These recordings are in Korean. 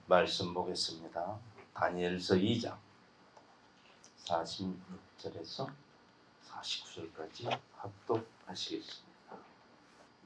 말씀 보겠습니다. 다니엘서 2장 46절에서 49절까지 합독하시겠습니다.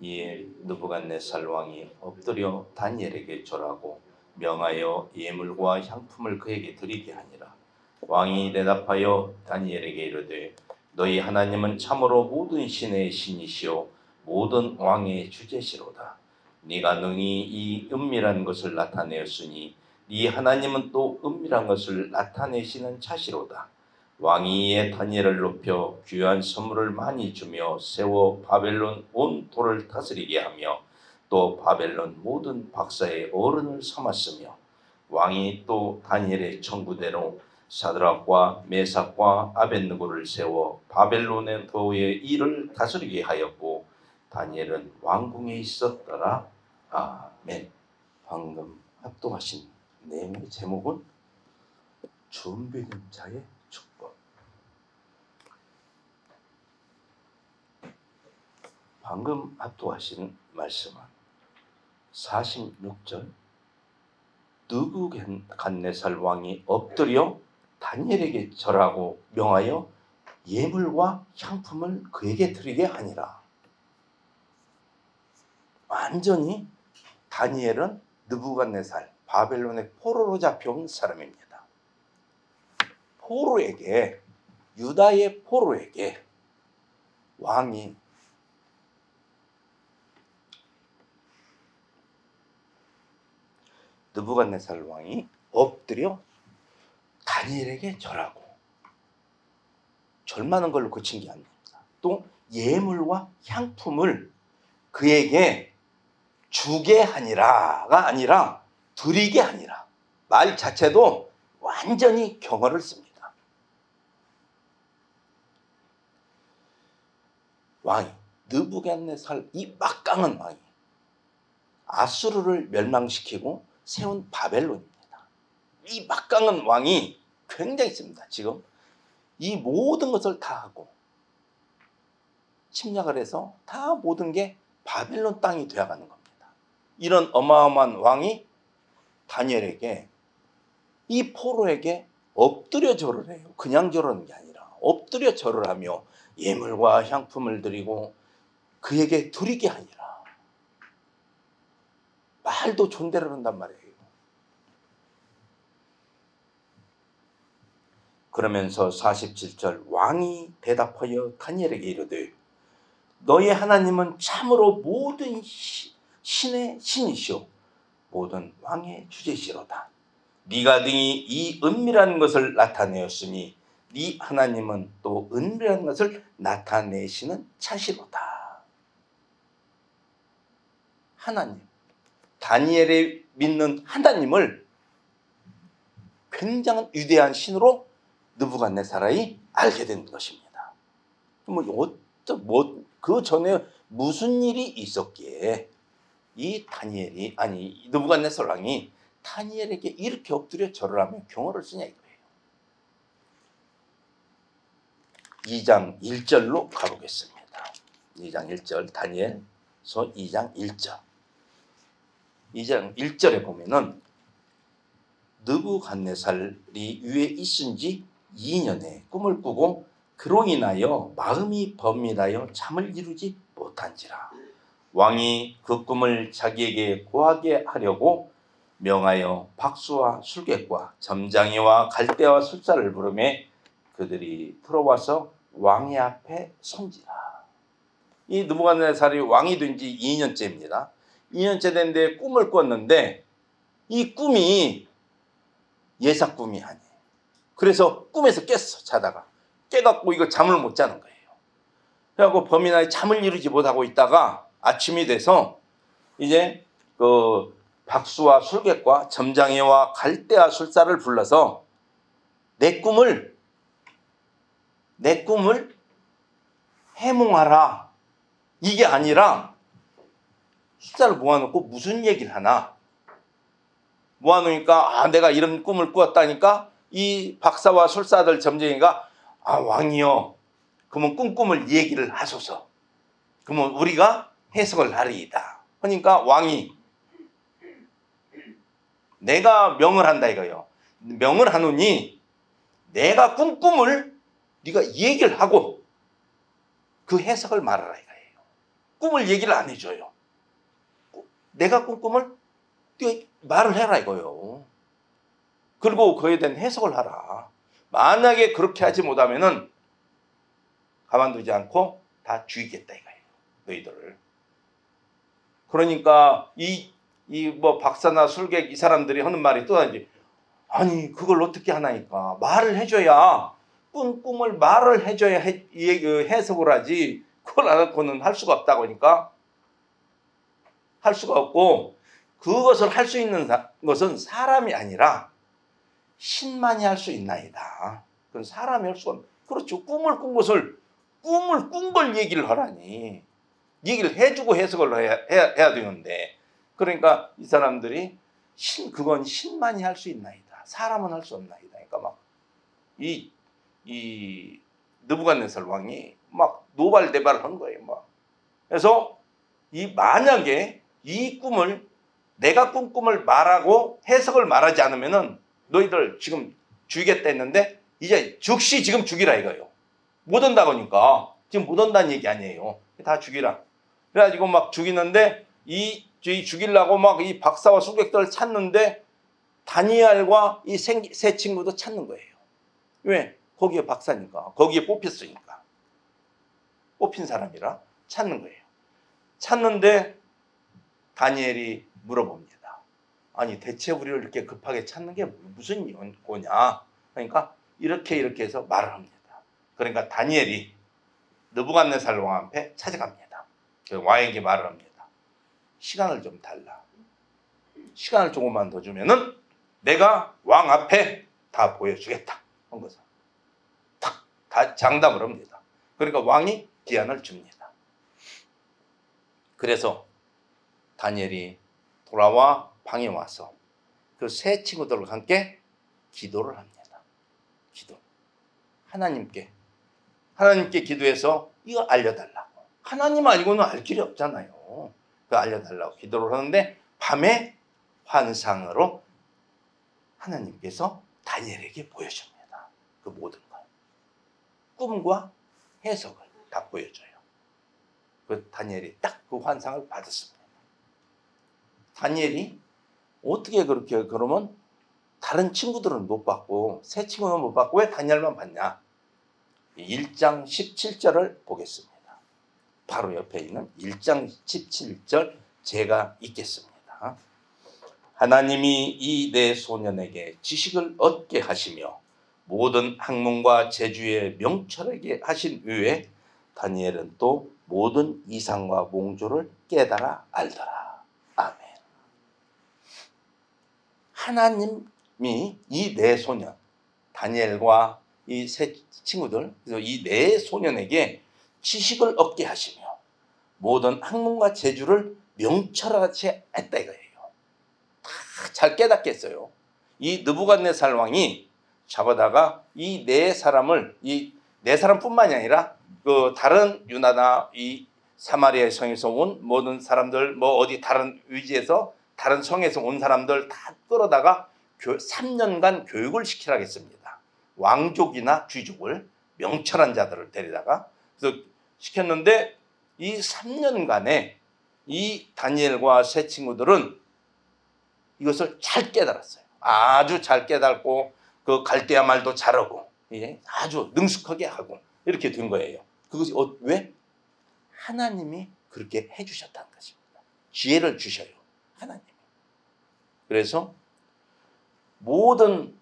이에 느부갓네살 왕이 엎드려 다니엘에게 절하고 명하여 예물과 향품을 그에게 드리게 하니라. 왕이 대답하여 다니엘에게 이르되 너희 하나님은 참으로 모든 신의 신이시오 모든 왕의 주제시로다. 네가 능히 이 은밀한 것을 나타내었으니 네 하나님은 또 은밀한 것을 나타내시는 자시로다. 왕이 이에 다니엘을 높여 귀한 선물을 많이 주며 세워 바벨론 온 도를 다스리게 하며 또 바벨론 모든 박사의 어른을 삼았으며 왕이 또 다니엘의 청구대로 사드락과 메삭과 아벳느고를 세워 바벨론의 도의 일을 다스리게 하였고 다니엘은 왕궁에 있었더라. 아멘. 방금 합독하신 내용의 제목은 준비된 자의 축복. 방금 합독하신 말씀은 46절 느부갓네살 왕이 엎드려 다니엘에게 절하고 명하여 예물과 향품을 그에게 드리게 하니라. 완전히 다니엘은 느부갓네살 바벨론의 포로로 잡혀온 사람입니다. 포로에게, 유다의 포로에게 왕이 느부갓네살 왕이 엎드려 다니엘에게 절하고, 절하는 걸로 그친 게 아닙니다. 또 예물과 향품을 그에게 주게 하니라가 아니라 드리게 하니라. 말 자체도 완전히 경어를 씁니다. 왕이, 느부갓네살 이 막강한 왕이 아수르를 멸망시키고 세운 바벨론입니다. 이 막강한 왕이 굉장히 씁니다. 지금 이 모든 것을 다 하고 침략을 해서 다 모든 게 바벨론 땅이 되어가는 겁니다. 이런 어마어마한 왕이 다니엘에게, 이 포로에게 엎드려 절을 해요. 그냥 절하는 게 아니라 엎드려 절을 하며 예물과 향품을 드리고 그에게 드리게 하니라. 말도 존대를 한단 말이에요. 그러면서 47절 왕이 대답하여 다니엘에게 이르되 너희 하나님은 참으로 모든 신의 신이시오 모든 왕의 주제시로다. 네가 능히 이 은밀한 것을 나타내었으니 네 하나님은 또 은밀한 것을 나타내시는 자시로다. 하나님, 다니엘이 믿는 하나님을 굉장한 위대한 신으로 느부갓네살이 알게 된 것입니다. 그 전에 무슨 일이 있었기에 이 다니엘이, 아니 느부갓네살 왕이 다니엘에게 이렇게 엎드려 절을 하며 경어를 쓰냐 이거예요. 2장 1절로 가보겠습니다. 2장 1절 다니엘서 2장 1절 2장 1절에 보면은 느부갓네살이 위에 있은 지 2년에 꿈을 꾸고 그로 인하여 마음이 범민하여 잠을 이루지 못한지라. 왕이 그 꿈을 자기에게 고하게 하려고 명하여 박수와 술객과 점장이와 갈대와 술사를 부르매 그들이 들어와서 왕의 앞에 선지라. 이 느부갓네살이 왕이 된 지 2년째입니다. 2년째 됐는데 꿈을 꿨는데 이 꿈이 예사 꿈이 아니에요. 그래서 꿈에서 깼어. 자다가 깨갖고 이거 잠을 못 자는 거예요. 그래갖고 범인이 잠을 이루지 못하고 있다가 아침이 돼서 이제 그 박수와 술객과 점장이와 갈대와 술사를 불러서 내 꿈을 해몽하라. 이게 아니라 술사를 모아놓고 무슨 얘기를 하나 모아놓으니까 내가 이런 꿈을 꾸었다니까 이 박사와 술사들 점쟁이가 왕이여 그러면 꿈을 얘기를 하소서. 그러면 우리가 해석을 하리이다. 그러니까 왕이 내가 명을 한다 이거요. 명을 하노니 내가 꾼 꿈을 네가 얘기를 하고 그 해석을 말하라 이거예요. 꿈을 얘기를 안 해줘요. 내가 꾼 꿈을 네가 말을 해라 이거요. 그리고 그에 대한 해석을 하라. 만약에 그렇게 하지 못하면은 가만두지 않고 다 죽이겠다 이거예요. 너희들을. 그러니까 이 뭐 박사나 술객 이 사람들이 하는 말이 또 하지. 아니 그걸 어떻게 하나니까 말을 해줘야 꾼 꿈을 말을 해줘야 해석을 하지. 그걸 안 갖고는 할 수가 없다고 하니까 할 수가 없고 그것을 할 수 있는 것은 사람이 아니라 신만이 할 수 있나이다. 그건 사람이 할 수가 없는. 그렇죠. 꿈을 꾼 것을 꿈을 꾼 걸 얘기를 하라니. 얘기를 해주고 해석을 해야 되는데 그러니까 이 사람들이 그건 신만이 할 수 있나이다. 사람은 할 수 없나이다. 그러니까 막 이 느부갓네살 왕이 막 노발대발을 한 거예요. 막. 그래서 만약에 이 꿈을 내가 꾼 꿈을 말하고 해석을 말하지 않으면은 너희들 지금 죽이겠다 했는데 이제 즉시 지금 죽이라 이거예요. 못 온다고 하니까 지금 못 온다는 얘기 아니에요. 다 죽이라. 그래가지고 막 죽이는데 죽이려고 막 이 박사와 술객들을 찾는데 다니엘과 이 세 친구도 찾는 거예요. 왜? 거기에 박사니까. 거기에 뽑혔으니까. 뽑힌 사람이라 찾는 거예요. 찾는데 다니엘이 물어봅니다. 아니 대체 우리를 이렇게 급하게 찾는 게 무슨 연고냐? 그러니까 이렇게 해서 말을 합니다. 그러니까 다니엘이 느부갓네살 왕 앞에 찾아갑니다. 그 왕에게 말을 합니다. 시간을 좀 달라. 시간을 조금만 더 주면은 내가 왕 앞에 다 보여주겠다. 한 것을 다 장담을 합니다. 그러니까 왕이 기한을 줍니다. 그래서 다니엘이 돌아와 방에 와서 그 세 친구들과 함께 기도를 합니다. 기도. 하나님께 기도해서 이거 알려달라고. 하나님 아니고는 알 길이 없잖아요. 그 알려달라고 기도를 하는데 밤에 환상으로 하나님께서 다니엘에게 보여줍니다. 그 모든 걸. 꿈과 해석을 다 보여줘요. 그 다니엘이 딱 그 환상을 받았습니다. 다니엘이 어떻게 그렇게 그러면 다른 친구들은 못 받고 새 친구는 못 받고 왜 다니엘만 받냐? 1장 17절을 보겠습니다. 바로 옆에 있는 1장 17절 제가 읽겠습니다. 하나님이 이 네 소년에게 지식을 얻게 하시며 모든 학문과 재주에 명철하게 하신 후에 다니엘은 또 모든 이상과 몽조를 깨달아 알더라. 아멘. 하나님이 이 네 소년 다니엘과 이 세 친구들 이 네 소년에게 지식을 얻게 하시며 모든 학문과 재주를 명철하게 했다 이거예요. 다 잘 깨닫게 했어요. 이 느부갓네살 왕이 잡아다가 이 네 사람을 이 네 사람뿐만이 아니라 그 다른 유다나 이 사마리아 성에서 온 모든 사람들 뭐 어디 다른 위지에서 다른 성에서 온 사람들 다 끌어다가 3년간 교육을 시키라고 했습니다. 왕족이나 귀족을 명철한 자들을 데리다가 그래서 시켰는데 이 3년간에 이 다니엘과 세 친구들은 이것을 잘 깨달았어요. 아주 잘 깨닫고 그 갈대아 말도 잘하고 아주 능숙하게 하고 이렇게 된 거예요. 그것이 왜? 하나님이 그렇게 해주셨다는 것입니다. 지혜를 주셔요. 하나님이. 그래서 모든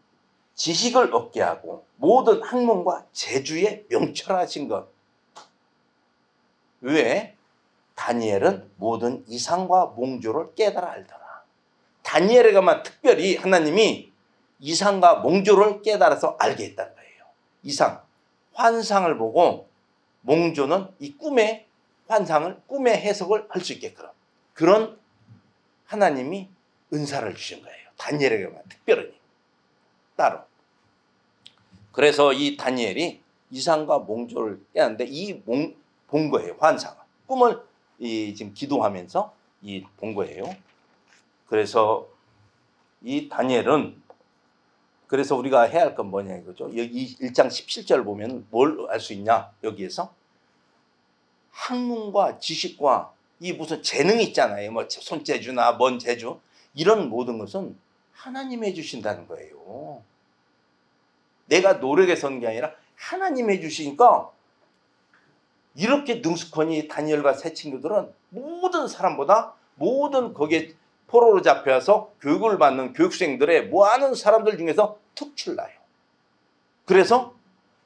지식을 얻게 하고 모든 학문과 재주에 명철하신 것. 왜? 다니엘은 모든 이상과 몽조를 깨달아 알더라. 다니엘에게만 특별히 하나님이 이상과 몽조를 깨달아서 알게 했다는 거예요. 이상, 환상을 보고 몽조는 이 꿈의 환상을, 꿈의 해석을 할 수 있게끔 그런 하나님이 은사를 주신 거예요. 다니엘에게만 특별히 따로. 그래서 이 다니엘이 이상과 몽조를 깨는데 본 거예요. 환상을. 꿈을 지금 기도하면서 본 거예요. 그래서 이 다니엘은 그래서 우리가 해야 할 건 뭐냐 이거죠. 여기 1장 17절 보면 뭘 알 수 있냐 여기에서 학문과 지식과 이 무슨 재능이 있잖아요. 뭐 손재주나 뭔 재주 이런 모든 것은 하나님이 해주신다는 거예요. 내가 노력해서 하는 게 아니라 하나님이 해주시니까 이렇게 능숙하니 다니엘과 세 친구들은 모든 사람보다 모든 거기에 포로로 잡혀서 교육을 받는 교육생들의 많은 사람들 중에서 특출나요. 그래서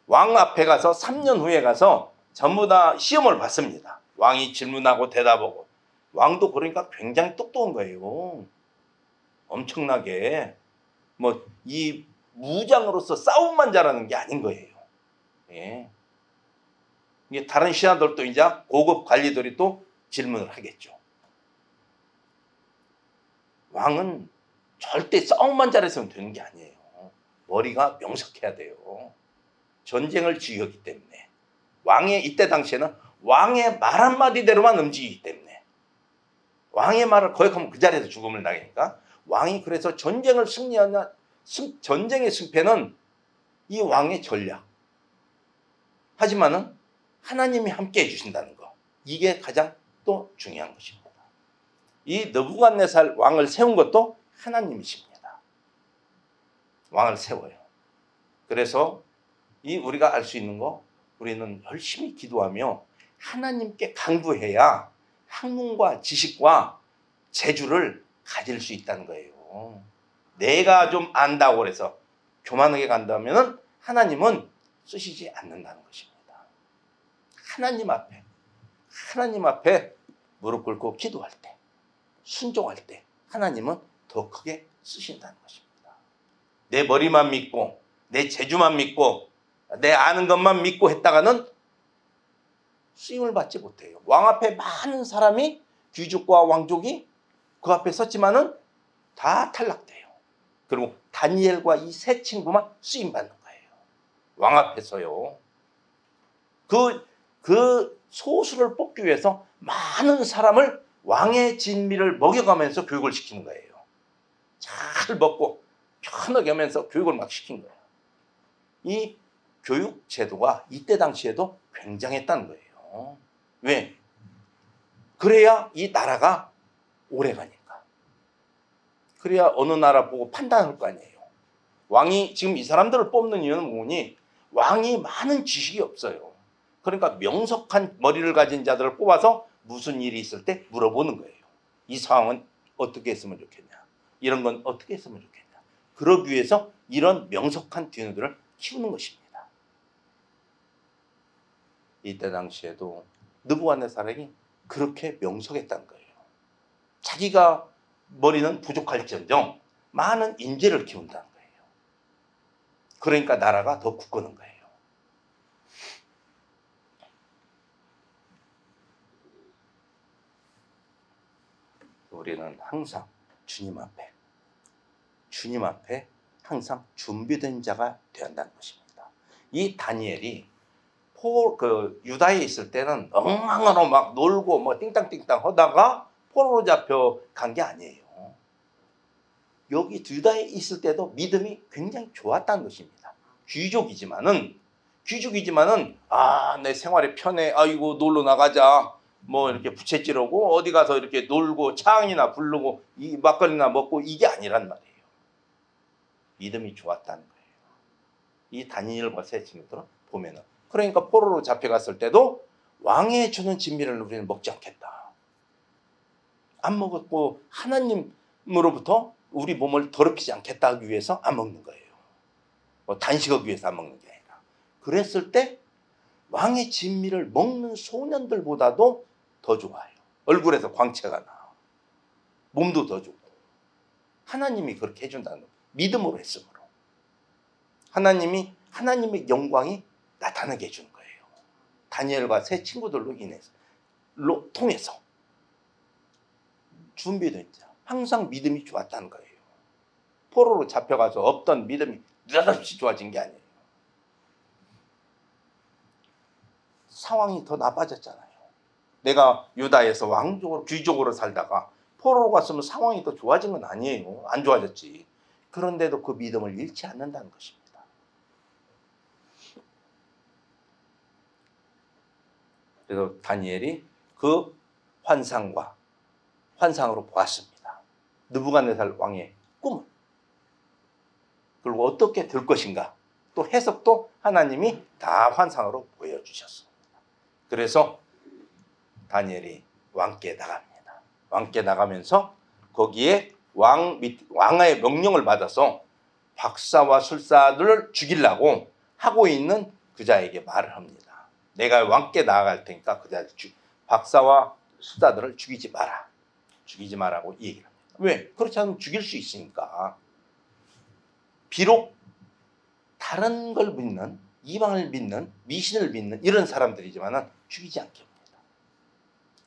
왕 앞에 가서 3년 후에 가서 전부 다 시험을 받습니다. 왕이 질문하고 대답하고. 왕도 그러니까 굉장히 똑똑한 거예요. 엄청나게. 뭐 이 무장으로서 싸움만 잘하는 게 아닌 거예요. 예. 이게 다른 신하들도 이제 고급 관리들이 또 질문을 하겠죠. 왕은 절대 싸움만 잘해서는 되는 게 아니에요. 머리가 명석해야 돼요. 전쟁을 지휘하기 때문에. 왕의 이때 당시에는 왕의 말 한마디대로만 움직이기 때문에 왕의 말을 거역하면 그 자리에서 죽음을 당하니까 왕이 그래서 전쟁을 승리하냐 전쟁의 승패는 이 왕의 전략. 하지만은 하나님이 함께 해주신다는 거. 이게 가장 또 중요한 것입니다. 이 느부갓네살 왕을 세운 것도 하나님이십니다. 왕을 세워요. 그래서 이 우리가 알 수 있는 거 우리는 열심히 기도하며 하나님께 간구해야 학문과 지식과 재주를 가질 수 있다는 거예요. 내가 좀 안다고 해서 교만하게 간다면 하나님은 쓰시지 않는다는 것입니다. 하나님 앞에 무릎 꿇고 기도할 때, 순종할 때 하나님은 더 크게 쓰신다는 것입니다. 내 머리만 믿고 내 재주만 믿고 내 아는 것만 믿고 했다가는 쓰임을 받지 못해요. 왕 앞에 많은 사람이 귀족과 왕족이 그 앞에 섰지만은 다 탈락돼요. 그리고 다니엘과 이 세 친구만 쓰임 받는 거예요. 왕 앞에서요. 그 소수를 뽑기 위해서 많은 사람을 왕의 진미를 먹여가면서 교육을 시키는 거예요. 잘 먹고 편하게 하면서 교육을 막 시킨 거예요. 이 교육 제도가 이때 당시에도 굉장했다는 거예요. 왜? 그래야 이 나라가 오래 가니까. 그래야 어느 나라 보고 판단할 거 아니에요. 왕이 지금 이 사람들을 뽑는 이유는 뭐니? 왕이 많은 지식이 없어요. 그러니까 명석한 머리를 가진 자들을 뽑아서 무슨 일이 있을 때 물어보는 거예요. 이 상황은 어떻게 했으면 좋겠냐? 이런 건 어떻게 했으면 좋겠냐? 그러기 위해서 이런 명석한 뒤너들을 키우는 것입니다. 이때 당시에도 느부갓네살이 그렇게 명석했다는 거예요. 자기가 머리는 부족할지언정 많은 인재를 키운다는 거예요. 그러니까 나라가 더 굳건한 거예요. 우리는 항상 주님 앞에 항상 준비된 자가 되어야 한다는 것입니다. 이 다니엘이 유다에 있을 때는 엉망으로 막 놀고 뭐 띵땅띵땅 하다가 포로로 잡혀간 게 아니에요. 여기 유다에 있을 때도 믿음이 굉장히 좋았다는 것입니다. 귀족이지만은 내 생활이 편해. 아이고 놀러 나가자. 뭐 이렇게 부채찌르고 어디 가서 이렇게 놀고 창이나 부르고 이 막걸리나 먹고 이게 아니란 말이에요. 믿음이 좋았다는 거예요. 이 다니엘과 세 친구들은 보면은 그러니까 포로로 잡혀갔을 때도 왕의 주는 진미를 우리는 먹지 않겠다. 안 먹었고 하나님으로부터 우리 몸을 더럽히지 않겠다 하기 위해서 안 먹는 거예요. 뭐 단식하기 위해서 안 먹는 게 아니라. 그랬을 때 왕의 진미를 먹는 소년들보다도 더 좋아요. 얼굴에서 광채가 나. 몸도 더 좋고. 하나님이 그렇게 해준다는 거예요. 믿음으로 했으므로. 하나님의 영광이 나타나게 해주는 거예요. 다니엘과 세 친구들로 통해서 준비된 자. 항상 믿음이 좋았다는 거예요. 포로로 잡혀가서 없던 믿음이 느닷없이 좋아진 게 아니에요. 상황이 더 나빠졌잖아요. 내가 유다에서 왕족으로 귀족으로 살다가 포로로 갔으면 상황이 더 좋아진 건 아니에요. 안 좋아졌지. 그런데도 그 믿음을 잃지 않는다는 것입니다. 그래서 다니엘이 그 환상으로 보았습니다. 느부갓네살 왕의 꿈을. 그리고 어떻게 될 것인가. 또 해석도 하나님이 다 환상으로 보여주셨습니다. 그래서 다니엘이 왕께 나갑니다. 왕께 나가면서 거기에 왕의 명령을 받아서 박사와 술사들을 죽이려고 하고 있는 그자에게 말을 합니다. 내가 왕께 나아갈 테니까 그자 박사와 술사들을 죽이지 마라. 죽이지 마라고 얘기를 합니다. 왜? 그렇지 않으면 죽일 수 있으니까. 비록 다른 걸 믿는, 이방을 믿는, 미신을 믿는 이런 사람들이지만 죽이지 않게 합니다.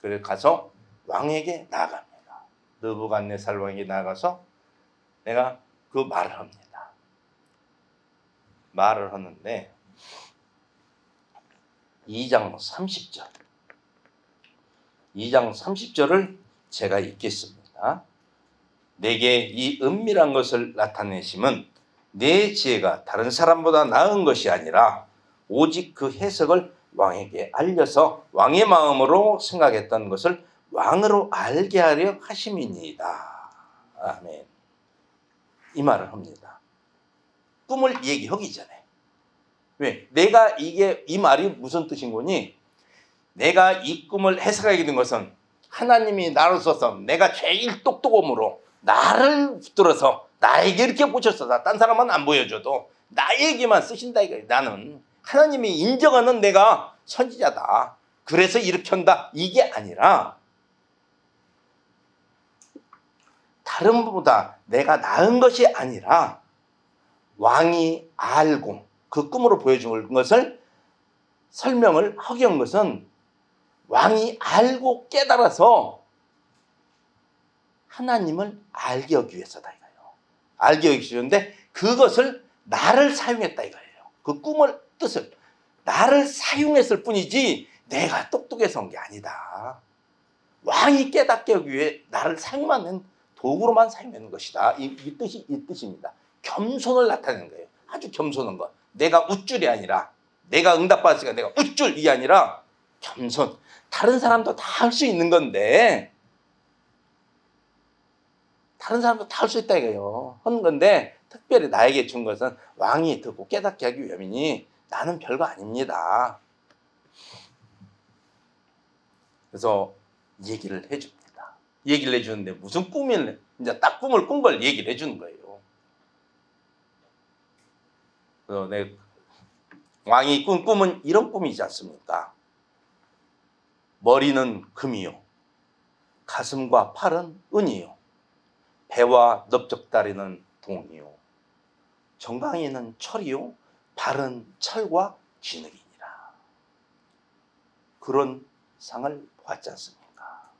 그래서 가서 왕에게 나아갑니다. 느부갓네살 왕에게 나가서 내가 그 말을 합니다. 말을 하는데 2장 30절을 제가 읽겠습니다. 내게 이 은밀한 것을 나타내심은 내 지혜가 다른 사람보다 나은 것이 아니라 오직 그 해석을 왕에게 알려서 왕의 마음으로 생각했던 것을 왕으로 알게 하려 하심이니이다. 아멘. 이 말을 합니다. 꿈을 얘기하기 전에. 왜? 내가 이 말이 무슨 뜻인 거니? 내가 이 꿈을 해석하게 된 것은 하나님이 나를 써서 내가 제일 똑똑함으로 나를 붙들어서 나에게 이렇게 보셨어. 딴 사람은 안 보여줘도 나에게만 쓰신다 이거예요. 나는 하나님이 인정하는 내가 선지자다. 그래서 이렇게 한다. 이게 아니라 다른 분보다 내가 나은 것이 아니라 왕이 알고 그 꿈으로 보여준 것을 설명을 하게 한 것은 왕이 알고 깨달아서 하나님을 알게 하기 위해서다 이거예요. 알게 하기 위해서인데 그것을 나를 사용했다 이거예요. 그 꿈을 뜻을 나를 사용했을 뿐이지 내가 똑똑해서 한 게 아니다. 왕이 깨닫게 하기 위해 나를 사용하는 도구로만 사용하는 것이다. 이 뜻입니다. 겸손을 나타내는 거예요. 아주 겸손한 것. 내가 우쭐이 아니라 내가 응답받았으니까 내가 우쭐 이게 아니라 겸손. 다른 사람도 다 할 수 있는 건데 다른 사람도 다 할 수 있다 이거예요. 한 건데 특별히 나에게 준 것은 왕이 듣고 깨닫게 하기 위함이니 나는 별거 아닙니다. 그래서 얘기를 해줍니다. 얘기를 해주는데 무슨 꿈을 이제 딱 꿈을 꾼 걸 얘기를 해주는 거예요. 그래서 왕이 꾼 꿈은 이런 꿈이지 않습니까? 머리는 금이요, 가슴과 팔은 은이요, 배와 넓적다리는 동이요, 정강이는 철이요, 발은 철과 진흙이니라. 그런 상을 보았지 않습니까?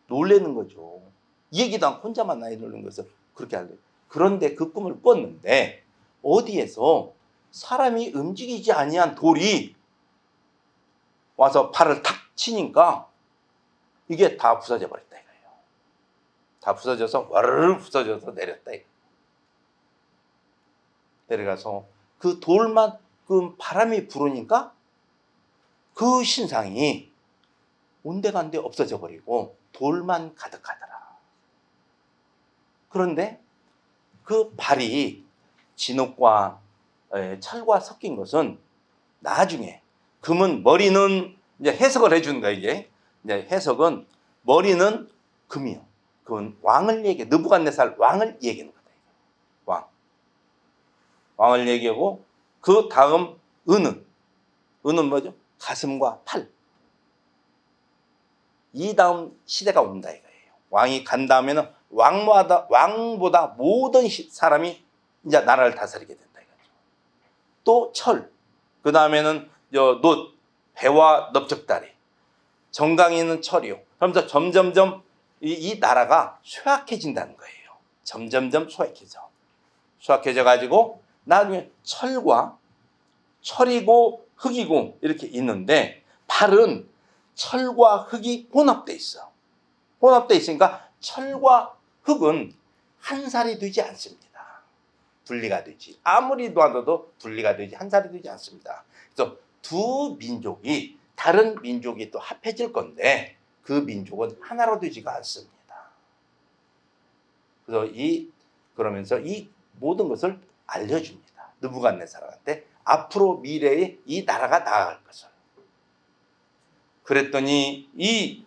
놀라는 거죠. 얘기도 않고 혼자만 나이 놀는 것을 그렇게 할래요. 그런데 그 꿈을 꿨는데 어디에서 사람이 움직이지 아니한 돌이 와서 팔을 탁 치니까 이게 다 부서져 버렸다 이거예요. 다 부서져서 와르르 부서져서 내렸다 이거예요. 내려가서 그 돌만 그 바람이 불으니까 그 신상이 온데간데 없어져 버리고 돌만 가득하더라. 그런데 그 발이 진흙과 철과 섞인 것은 나중에 금은 머리는 이제 해석을 해주는 거야 이게. 이제 해석은 머리는 금이요. 그건 왕을 얘기해. 느부갓네살 왕을 얘기하는 거다. 왕을 얘기하고 그 다음 은은 뭐죠? 가슴과 팔. 이 다음 시대가 온다 이거예요. 왕이 간 다음에는 왕보다 모든 사람이 이제 나라를 다스리게 된다 이거죠. 또 철. 그 다음에는 놋, 배와 넓적다리. 정강이는 철이요. 그러면서 점점점 이 나라가 쇠약해진다는 거예요. 점점점 쇠약해져 가지고 나중에 철이고 흙이고 이렇게 있는데 팔은 철과 흙이 혼합돼 있어. 혼합되어 있으니까 철과 흙은 한 살이 되지 않습니다. 분리가 되지. 아무리 놔둬도 분리가 되지 한 살이 되지 않습니다. 그래서 두 민족이 다른 민족이 또 합해질 건데 그 민족은 하나로 되지가 않습니다. 그래서 그러면서 이 모든 것을 알려줍니다. 느부갓네살한테 앞으로 미래에 이 나라가 나아갈 것을. 그랬더니 이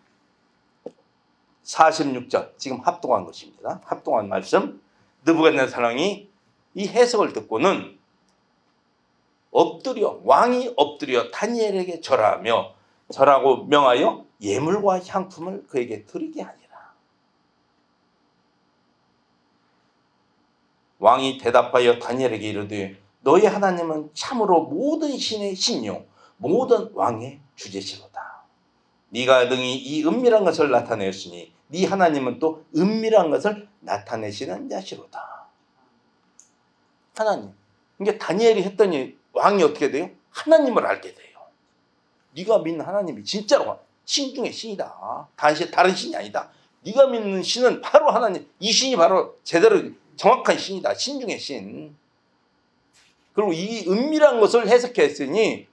46절 지금 합동한 것입니다. 합동한 말씀. 느부갓네살 왕이 이 해석을 듣고는 왕이 엎드려 다니엘에게 절하고 명하여 예물과 향품을 그에게 드리게 하니라. 왕이 대답하여 다니엘에게 이르되 너희 하나님은 참으로 모든 신의 신요 모든 왕의 주제시로다. 네가 능히 이 은밀한 것을 나타내었으니 네 하나님은 또 은밀한 것을 나타내시는 자시로다. 하나님. 그러니까 다니엘이 했더니 왕이 어떻게 돼요? 하나님을 알게 돼요. 네가 믿는 하나님이 진짜로 신 중의 신이다. 다른 신이 아니다. 네가 믿는 신은 바로 하나님. 이 신이 바로 제대로 정확한 신이다. 신 중의 신. 그리고 이 은밀한 것을 해석했으니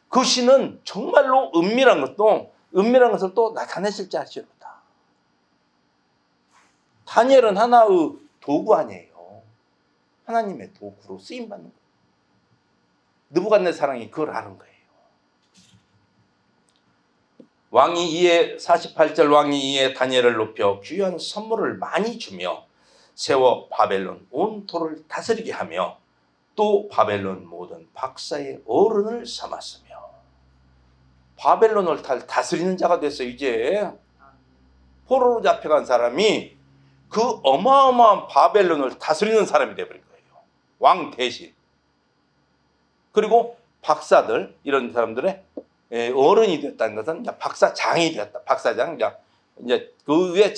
그 신은 정말로 은밀한 것을 또 나타내실 자시로다. 다니엘은 하나의 도구 아니에요. 하나님의 도구로 쓰임받는 거예요. 느부갓네살 왕이 그걸 아는 거예요. 왕이 이에 48절 왕이 이에 다니엘을 높여 귀한 선물을 많이 주며 세워 바벨론 온 토를 다스리게 하며 또 바벨론 모든 박사의 어른을 삼았으며 바벨론을 다스리는 자가 됐어요. 이제 포로로 잡혀간 사람이 그 어마어마한 바벨론을 다스리는 사람이 되어버린 거예요. 왕 대신. 그리고 박사들 이런 사람들의 어른이 됐다는 것은 박사장이 되었다. 박사장 이제 그 위에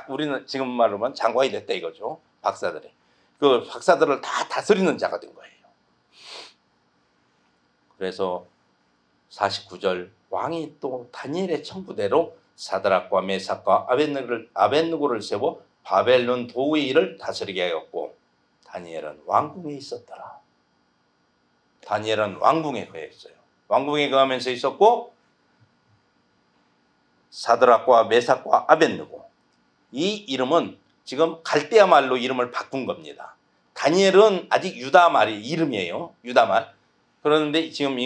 우리는 지금 말로만 장관이 됐다 이거죠. 박사들이 그 박사들을 다 다스리는 자가 된 거예요. 그래서 49절 왕이 또 다니엘의 청구대로 사드락과 메삭과 아벳느고를 세워 바벨론 도의 일을 다스리게 하였고 다니엘은 왕궁에 있었더라. 다니엘은 왕궁에 거했어요. 왕궁에 거하면서 있었고 사드락과 메삭과 아벳느고 이 이름은 지금 갈대아 말로 이름을 바꾼 겁니다. 다니엘은 아직 유다 말이 이름이에요. 유다 말. 그런데 지금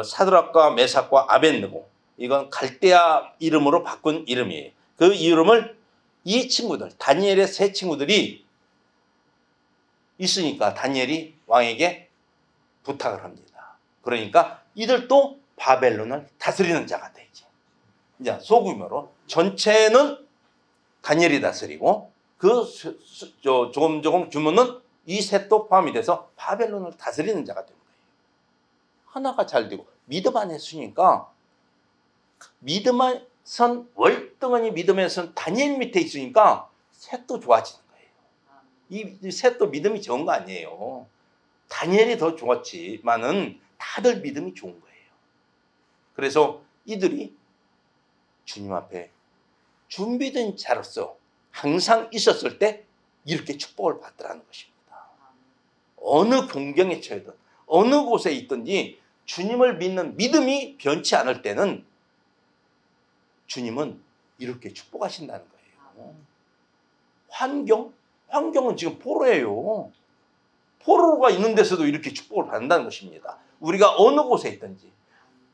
사드락과 메삭과 아벳느고 이건 갈대아 이름으로 바꾼 이름이에요. 그 이름을 이 친구들 다니엘의 세 친구들이 있으니까 다니엘이 왕에게 부탁을 합니다. 그러니까 이들도 바벨론을 다스리는 자가 되지. 이제 소규모로 전체는 다니엘이 다스리고 그 조금 주문은 이 셋도 포함이 돼서 바벨론을 다스리는 자가 된 거예요. 하나가 잘 되고 믿음 안에 쓰니까 월등하니 믿음의 선 다니엘 밑에 있으니까 셋도 좋아지는 거예요. 이 셋도 믿음이 좋은 거 아니에요. 다니엘이 더 좋았지만은 다들 믿음이 좋은 거예요. 그래서 이들이 주님 앞에 준비된 자로서 항상 있었을 때 이렇게 축복을 받더라는 것입니다. 어느 공경에 처해든 어느 곳에 있든지 주님을 믿는 믿음이 변치 않을 때는 주님은 이렇게 축복하신다는 거예요. 환경은 지금 포로예요. 포로가 있는 데서도 이렇게 축복을 받는다는 것입니다. 우리가 어느 곳에 있든지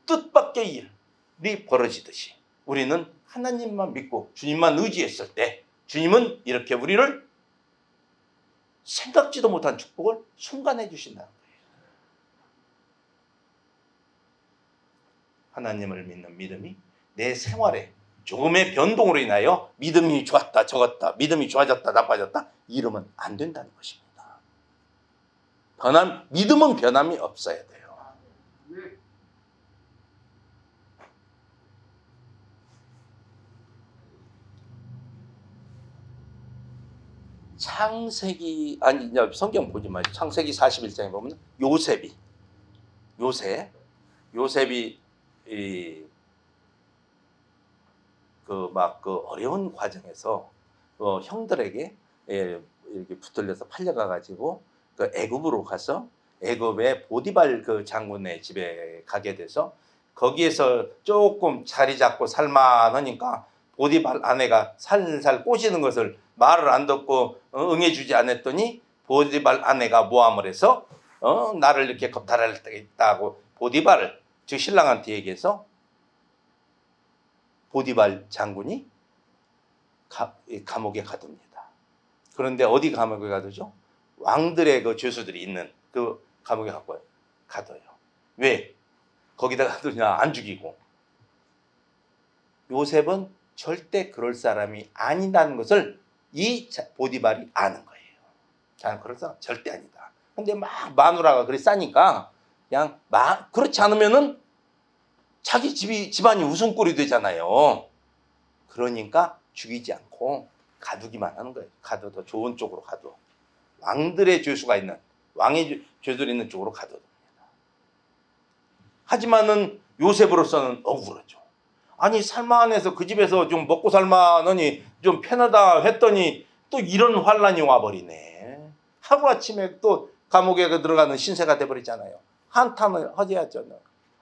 뜻밖의 일이 벌어지듯이 우리는 하나님만 믿고 주님만 의지했을 때 주님은 이렇게 우리를 생각지도 못한 축복을 순간해 주신다는 거예요. 하나님을 믿는 믿음이 내 생활에 조금의 변동으로 인하여 믿음이 좋았다 적었다 믿음이 좋아졌다 나빠졌다 이러면 안 된다는 것입니다. 믿음은 변함이 없어야 돼요. 성경 보지 마시고 창세기 41장에 보면 요셉이 그 어려운 과정에서 형들에게 이렇게 붙들려서 팔려가 가지고 그 애굽으로 가서 애굽의 보디발 그 장군의 집에 가게 돼서 거기에서 조금 자리 잡고 살만하니까 보디발 아내가 살살 꼬시는 것을 말을 안 듣고 응해주지 않았더니 보디발 아내가 모함을 해서 나를 이렇게 겁탈하겠다고 보디발을 즉 신랑한테 얘기해서 보디발 장군이 감옥에 가둡니다. 그런데 어디 감옥에 가두죠? 왕들의 그 죄수들이 있는 그 감옥에 가둬요. 왜? 거기다 가두냐? 안 죽이고. 요셉은 절대 그럴 사람이 아니라는 것을 이 보디발이 아는 거예요. 자는 그럴 사람 절대 아니다. 근데 막 마누라가 그리 싸니까 그냥 그렇지 않으면은 자기 집안이 웃음꼴이 되잖아요. 그러니까 죽이지 않고 가두기만 하는 거예요. 가둬도 좋은 쪽으로 가둬. 왕들의 죄수가 있는, 왕의 죄들이 있는 쪽으로 가둬둡니다. 하지만은 요셉으로서는 억울하죠. 아니 살만해서 그 집에서 좀 먹고 살만하니 좀 편하다 했더니 또 이런 환란이 와버리네. 하루아침에 또 감옥에 들어가는 신세가 돼버리잖아요. 한탄을 하셔야죠.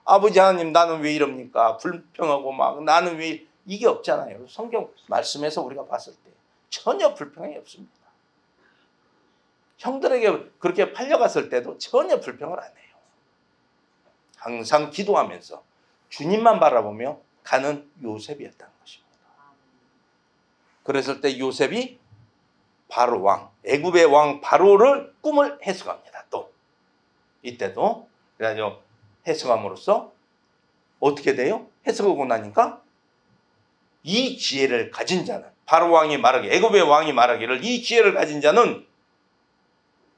아버지 하나님 나는 왜 이럽니까? 불평하고 막 나는 왜 이게 없잖아요. 성경 말씀에서 우리가 봤을 때 전혀 불평이 없습니다. 형들에게 그렇게 팔려갔을 때도 전혀 불평을 안 해요. 항상 기도하면서 주님만 바라보며 가는 요셉이었다는 것입니다. 그랬을 때 요셉이 바로 왕, 애굽의 왕 바로를 꿈을 해석합니다. 또 이때도 그래가지고 해석함으로써 어떻게 돼요? 해석하고 나니까 이 지혜를 가진 자는 바로 왕이 말하기, 애굽의 왕이 말하기를 이 지혜를 가진 자는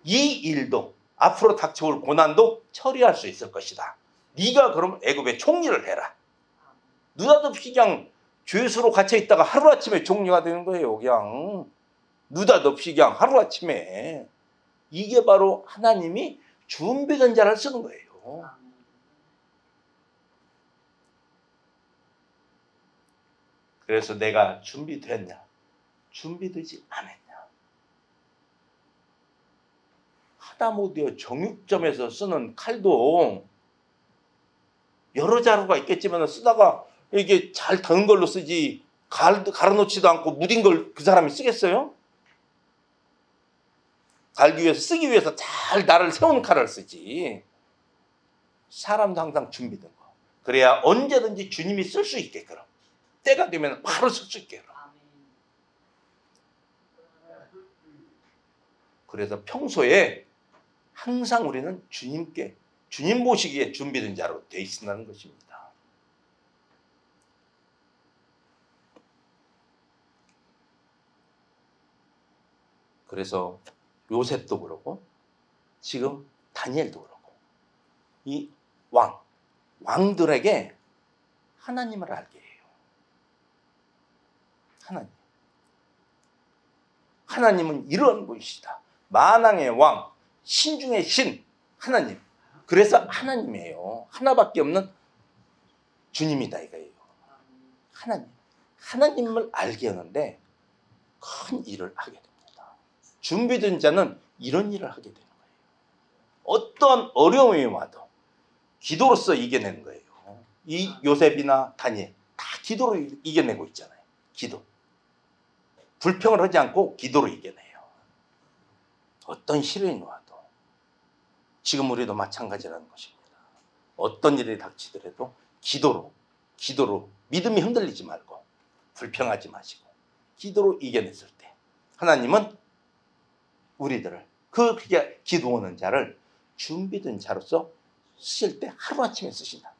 이 일도 앞으로 닥쳐올 고난도 처리할 수 있을 것이다. 네가 그럼 애굽의 총리를 해라. 느닷없이 그냥 죄수로 갇혀 있다가 하루아침에 총리가 되는 거예요. 그냥 느닷없이 그냥 하루아침에. 이게 바로 하나님이 준비된 자를 쓰는 거예요. 그래서 내가 준비됐냐? 준비되지 않았냐? 하다못해 정육점에서 쓰는 칼도 여러 자루가 있겠지만 쓰다가 이게 잘 든 걸로 쓰지 갈아놓지도 않고 무딘 걸 그 사람이 쓰겠어요? 갈기 위해서 쓰기 위해서 잘 나를 세운 칼을 쓰지. 사람도 항상 준비된 거. 그래야 언제든지 주님이 쓸 수 있게끔 때가 되면 바로 쓸 수 있게끔. 그래서 평소에 항상 우리는 주님 모시기에 준비된 자로 돼 있다는 것입니다. 그래서 요셉도 그렇고 지금 다니엘도 그렇고 이 왕들에게 하나님을 알게 해요. 하나님은 이런 분이시다. 만왕의 왕, 신중의 신, 하나님. 그래서 하나님이에요. 하나밖에 없는 주님이다 이거예요. 하나님을 알게 하는데 큰 일을 하게 됩니다. 준비된 자는 이런 일을 하게 되는 거예요. 어떤 어려움이 와도 기도로서 이겨내는 거예요. 이 요셉이나 다니엘 다 기도로 이겨내고 있잖아요. 기도. 불평을 하지 않고 기도로 이겨내요. 어떤 시련이 와도 지금 우리도 마찬가지라는 것입니다. 어떤 일이 닥치더라도 기도로 믿음이 흔들리지 말고 불평하지 마시고 기도로 이겨냈을 때 하나님은 우리들을 그렇게 기도하는 자를 준비된 자로서 쓰실 때 하루아침에 쓰신다.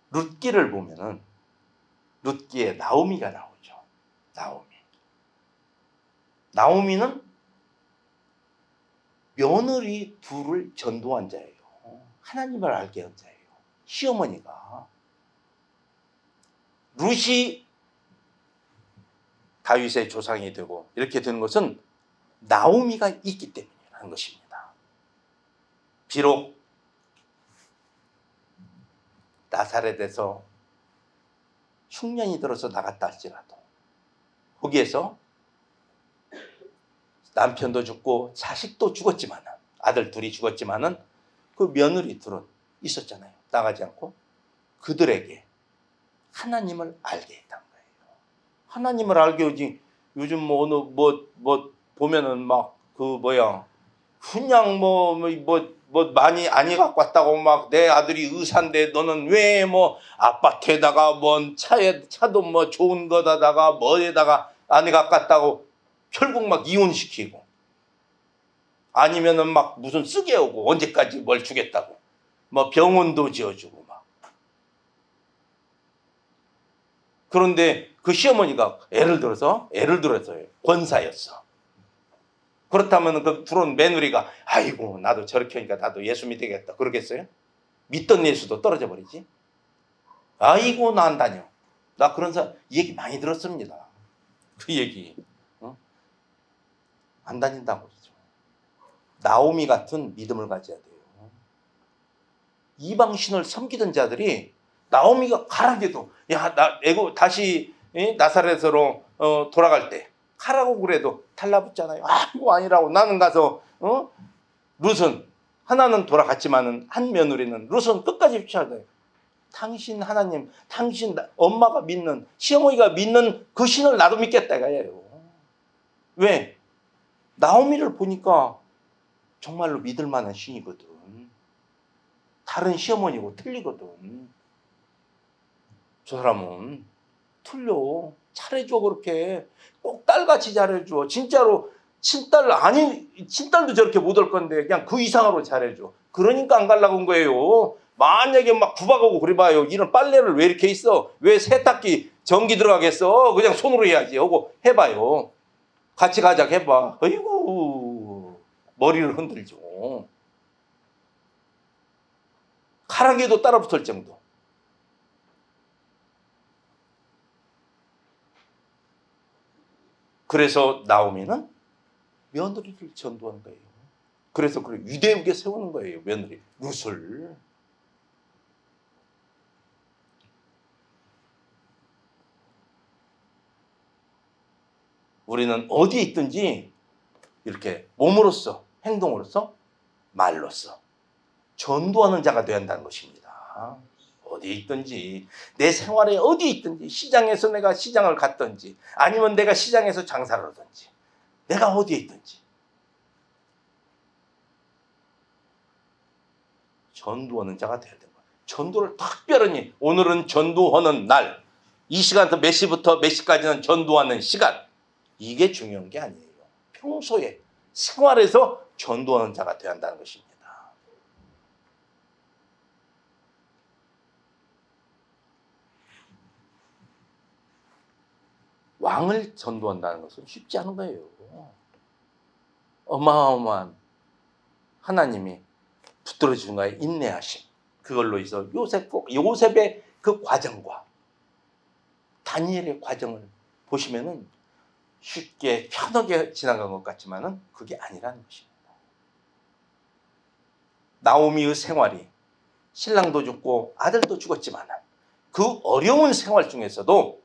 룻기를 보면은 룻기에 나오미가 나오죠. 나오미는 며느리 둘을 전도한 자예요. 하나님을 알게 한 자예요. 시어머니가. 룻이 다윗의 조상이 되고 이렇게 되는 것은 나오미가 있기 때문이라는 것입니다. 비록 나사렛에서 흉년이 들어서 나갔다 할지라도 거기에서 남편도 죽고 자식도 죽었지만, 아들 둘이 죽었지만은 그 며느리 둘은 있었잖아요. 나가지 않고. 그들에게 하나님을 알게 했다는 거예요. 하나님을 알게 오지. 요즘 뭐 어느 뭐 보면은 막 그 그냥 뭐 많이 아니 갖고 왔다고 막 내 아들이 의사인데 너는 왜 뭐 아파트에다가 뭔 차도 뭐 좋은 거다다가 뭐에다가 아니 갖고 왔다고 결국 막 이혼시키고, 아니면은 막 무슨 쓰게 오고 언제까지 뭘 주겠다고 뭐 병원도 지어주고 막. 그런데 그 시어머니가 예를 들어서요, 권사였어. 그렇다면 그 들어온 며느리가 아이고 나도 저렇게 하니까 나도 예수 믿겠다 그러겠어요? 믿던 예수도 떨어져 버리지. 아이고 나 안 다녀. 나 그런 사람 얘기 많이 들었습니다. 그 얘기 안 다닌다고 그러죠. 나오미 같은 믿음을 가져야 돼요. 이방신을 섬기던 자들이 나오미가 가라게도 나 애고 다시 나사렛으로 돌아갈 때 가라고 그래도 달라붙잖아요. 아이고 아니라고. 나는 가서 룻은 하나는 돌아갔지만은 한 며느리는 룻은 끝까지 쫓아가요. 당신 하나님, 당신 엄마가 믿는, 시어머니가 믿는 그 신을 나도 믿겠다 이거예요. 왜? 나오미를 보니까 정말로 믿을 만한 신이거든. 다른 시어머니고 틀리거든. 저 사람은 틀려. 잘해줘. 그렇게 꼭 딸같이 잘해줘. 진짜로 친딸도 저렇게 못 올 건데 그냥 그 이상으로 잘해줘. 그러니까 안 가려고 온 거예요. 만약에 막 구박하고 그래봐요. 이런 빨래를 왜 이렇게 있어? 왜 세탁기 전기 들어가겠어? 그냥 손으로 해야지 하고 해봐요. 같이 가자 해봐. 어이구 머리를 흔들죠. 가랑이도 따라 붙을 정도. 그래서 나오미는 며느리를 전도하는 거예요. 그래서 그 유대국에 세우는 거예요. 며느리 룻을. 우리는 어디에 있든지 이렇게 몸으로써, 행동으로써, 말로써 전도하는 자가 되어야 한다는 것입니다. 어디에 있든지, 내 생활에 어디에 있든지, 시장에서 내가 시장을 갔든지 아니면 내가 시장에서 장사를 하든지, 내가 어디에 있든지 전도하는 자가 되어야 됩니다. 전도를 특별히, 오늘은 전도하는 날, 이 시간부터 몇 시부터 몇 시까지는 전도하는 시간, 이게 중요한 게 아니에요. 평소에 생활에서 전도하는 자가 되어야 한다는 것입니다. 왕을 전도한다는 것은 쉽지 않은 거예요. 어마어마한 하나님이 붙들어 주는 거에 인내하심, 그걸로 해서 요셉의 그 과정과 다니엘의 과정을 보시면은 쉽게 편하게 지나간 것 같지만은 그게 아니라는 것입니다. 나오미의 생활이 신랑도 죽고 아들도 죽었지만 그 어려운 생활 중에서도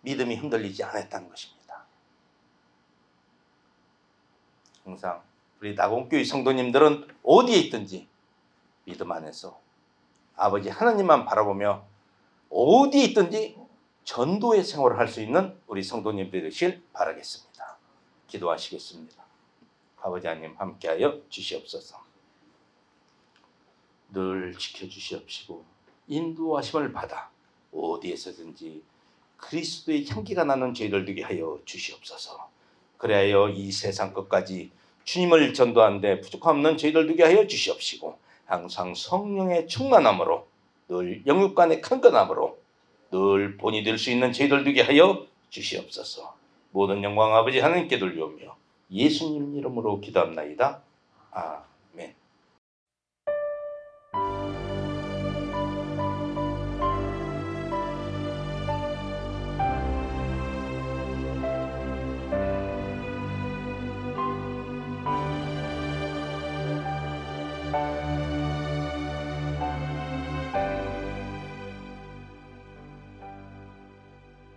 믿음이 흔들리지 않았다는 것입니다. 항상 우리 낙원교회 성도님들은 어디에 있든지 믿음 안에서 아버지 하나님만 바라보며 어디에 있든지 전도의 생활을 할 수 있는 우리 성도님들이 되시길 바라겠습니다. 기도하시겠습니다. 아버지 하나님 함께하여 주시옵소서. 늘 지켜주시옵시고 인도하심을 받아 어디에서든지 그리스도의 향기가 나는 저희들 되게 하여 주시옵소서. 그래야 이 세상 끝까지 주님을 전도하는데 부족함 없는 저희들 되게 하여 주시옵시고, 항상 성령의 충만함으로, 늘 영육간의 강건함으로 늘 본이 될 수 있는 저희들 되게 하여 주시옵소서. 모든 영광 아버지 하나님께 돌려오며 예수님 이름으로 기도합나이다. 아멘.